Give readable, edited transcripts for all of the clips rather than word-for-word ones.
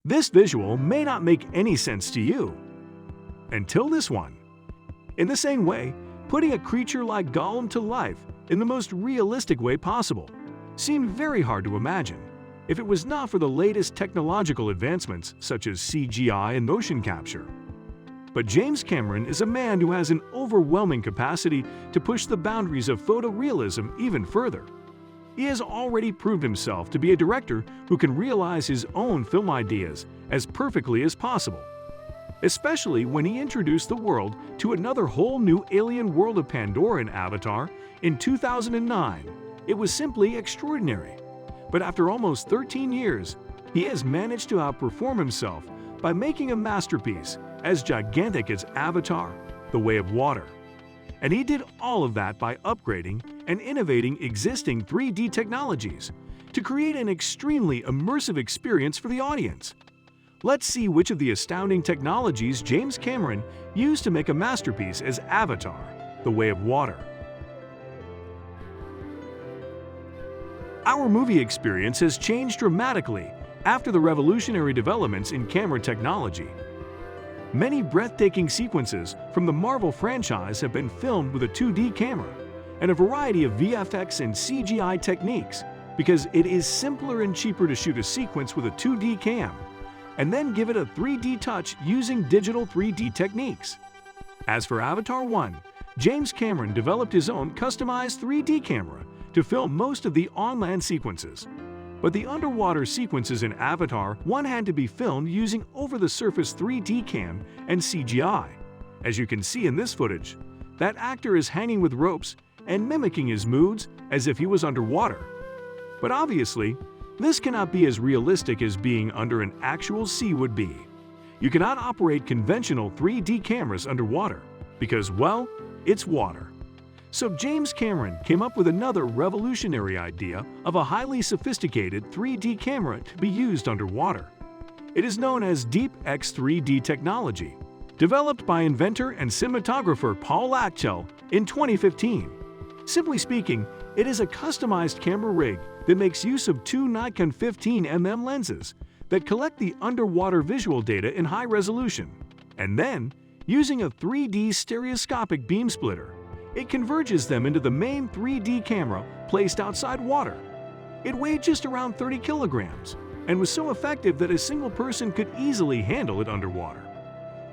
This visual may not make any sense to you. Until this one. In the same way, putting a creature like Gollum to life in the most realistic way possible seemed very hard to imagine if it was not for the latest technological advancements such as CGI and motion capture. But James Cameron is a man who has an overwhelming capacity to push the boundaries of photorealism even further. He has already proved himself to be a director who can realize his own film ideas as perfectly as possible. Especially when he introduced the world to another whole new alien world of Pandora in Avatar in 2009. It was simply extraordinary. But after almost 13 years, he has managed to outperform himself by making a masterpiece as gigantic as Avatar: The Way of Water. And he did all of that by upgrading and innovating existing 3D technologies to create an extremely immersive experience for the audience. Let's see which of the astounding technologies James Cameron used to make a masterpiece as Avatar: The Way of Water. Our movie experience has changed dramatically after the revolutionary developments in camera technology. Many breathtaking sequences from the Marvel franchise have been filmed with a 2D camera and a variety of VFX and CGI techniques because it is simpler and cheaper to shoot a sequence with a 2D cam and then give it a 3D touch using digital 3D techniques. As for Avatar 1, James Cameron developed his own customized 3D camera to film most of the on-land sequences. But the underwater sequences in Avatar 1 had to be filmed using over-the-surface 3D cam and CGI. As you can see in this footage, that actor is hanging with ropes and mimicking his moods as if he was underwater. But obviously, this cannot be as realistic as being under an actual sea would be. You cannot operate conventional 3D cameras underwater because, well, it's water. So James Cameron came up with another revolutionary idea of a highly sophisticated 3D camera to be used underwater. It is known as DeepX 3D technology, developed by inventor and cinematographer Paul Achtel in 2015. Simply speaking, it is a customized camera rig that makes use of two Nikon 15mm lenses that collect the underwater visual data in high resolution, and then, using a 3D stereoscopic beam splitter, it converges them into the main 3D camera placed outside water. It weighed just around 30 kilograms and was so effective that a single person could easily handle it underwater.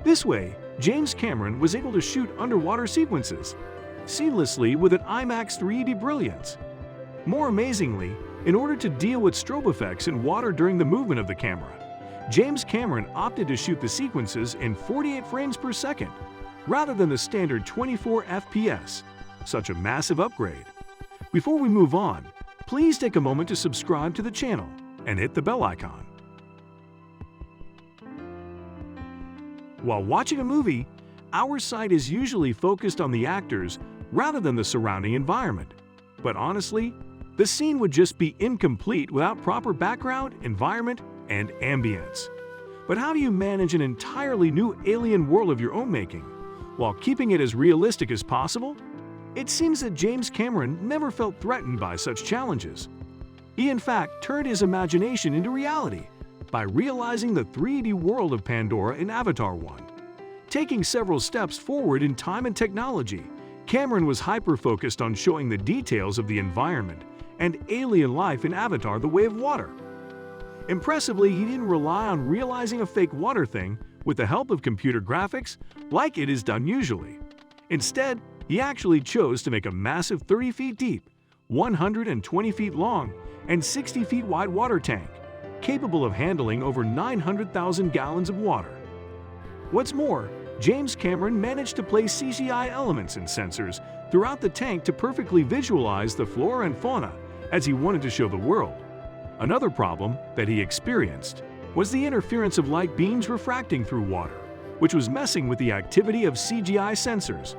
This way, James Cameron was able to shoot underwater sequences seamlessly with an IMAX 3D brilliance. More amazingly, in order to deal with strobe effects in water during the movement of the camera, James Cameron opted to shoot the sequences in 48 frames per second, rather than the standard 24 FPS. Such a massive upgrade. Before we move on, please take a moment to subscribe to the channel and hit the bell icon. While watching a movie, our sight is usually focused on the actors rather than the surrounding environment. But honestly, the scene would just be incomplete without proper background, environment, and ambience. But how do you manage an entirely new alien world of your own making, while keeping it as realistic as possible? It seems that James Cameron never felt threatened by such challenges. He in fact turned his imagination into reality by realizing the 3D world of Pandora in Avatar 1. Taking several steps forward in time and technology, Cameron was hyper-focused on showing the details of the environment and alien life in Avatar: The Way of Water. Impressively, he didn't rely on realizing a fake water thing with the help of computer graphics like it is done usually. Instead, he actually chose to make a massive 30 feet deep, 120 feet long, and 60 feet wide water tank, capable of handling over 900,000 gallons of water. What's more, James Cameron managed to place CGI elements and sensors throughout the tank to perfectly visualize the flora and fauna as he wanted to show the world. Another problem that he experienced was the interference of light beams refracting through water, which was messing with the activity of CGI sensors.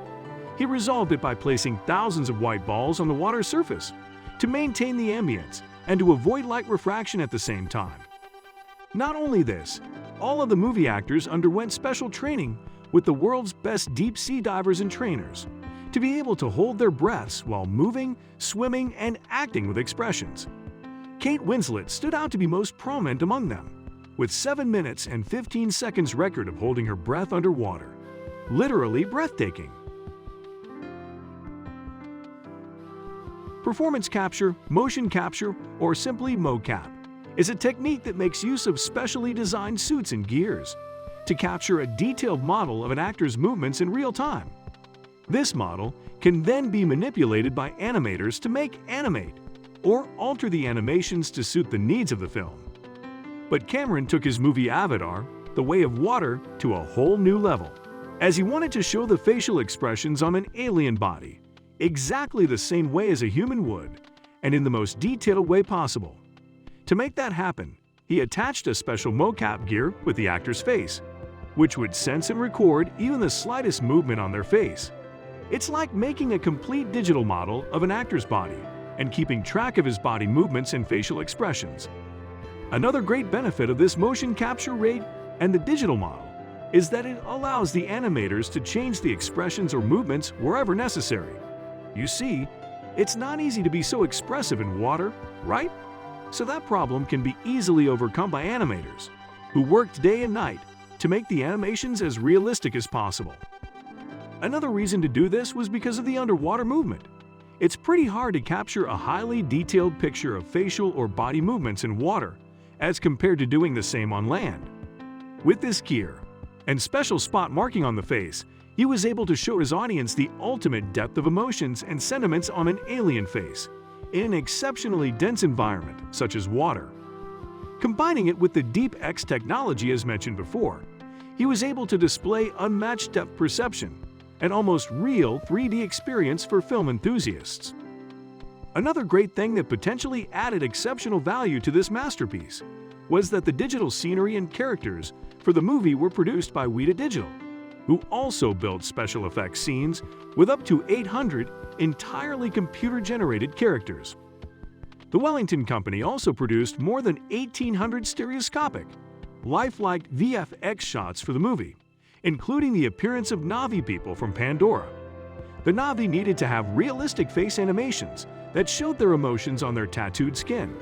He resolved it by placing thousands of white balls on the water's surface to maintain the ambience and to avoid light refraction at the same time. Not only this, all of the movie actors underwent special training with the world's best deep-sea divers and trainers to be able to hold their breaths while moving, swimming, and acting with expressions. Kate Winslet stood out to be most prominent among them. with 7 minutes and 15 seconds record of holding her breath underwater. Literally breathtaking. Performance capture, motion capture, or simply mocap is a technique that makes use of specially designed suits and gears to capture a detailed model of an actor's movements in real time. This model can then be manipulated by animators to animate or alter the animations to suit the needs of the film. But Cameron took his movie Avatar, The Way of Water, to a whole new level, as he wanted to show the facial expressions on an alien body exactly the same way as a human would, and in the most detailed way possible. To make that happen, he attached a special mocap gear with the actor's face, which would sense and record even the slightest movement on their face. It's like making a complete digital model of an actor's body and keeping track of his body movements and facial expressions. Another great benefit of this motion capture rate and the digital model is that it allows the animators to change the expressions or movements wherever necessary. You see, it's not easy to be so expressive in water, right? So that problem can be easily overcome by animators, who worked day and night to make the animations as realistic as possible. Another reason to do this was because of the underwater movement. It's pretty hard to capture a highly detailed picture of facial or body movements in water as compared to doing the same on land. With this gear and special spot marking on the face, he was able to show his audience the ultimate depth of emotions and sentiments on an alien face in an exceptionally dense environment such as water. Combining it with the deep X technology as mentioned before, he was able to display unmatched depth perception and almost real 3D experience for film enthusiasts. Another great thing that potentially added exceptional value to this masterpiece was that the digital scenery and characters for the movie were produced by Weta Digital, who also built special effects scenes with up to 800 entirely computer-generated characters. The Wellington Company also produced more than 1,800 stereoscopic, lifelike VFX shots for the movie, including the appearance of Na'vi people from Pandora. The Na'vi needed to have realistic face animations that showed their emotions on their tattooed skin.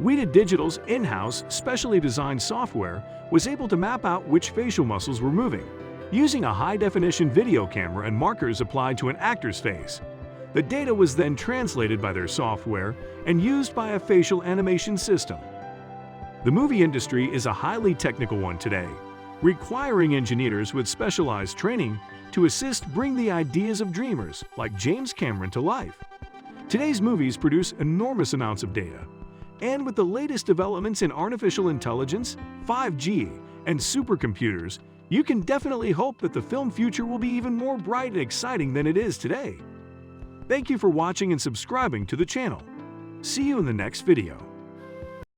Weta Digital's in-house, specially designed software was able to map out which facial muscles were moving, using a high-definition video camera and markers applied to an actor's face. The data was then translated by their software and used by a facial animation system. The movie industry is a highly technical one today, requiring engineers with specialized training to assist bring the ideas of dreamers like James Cameron to life. Today's movies produce enormous amounts of data, and with the latest developments in artificial intelligence, 5G, and supercomputers, you can definitely hope that the film future will be even more bright and exciting than it is today. Thank you for watching and subscribing to the channel. See you in the next video.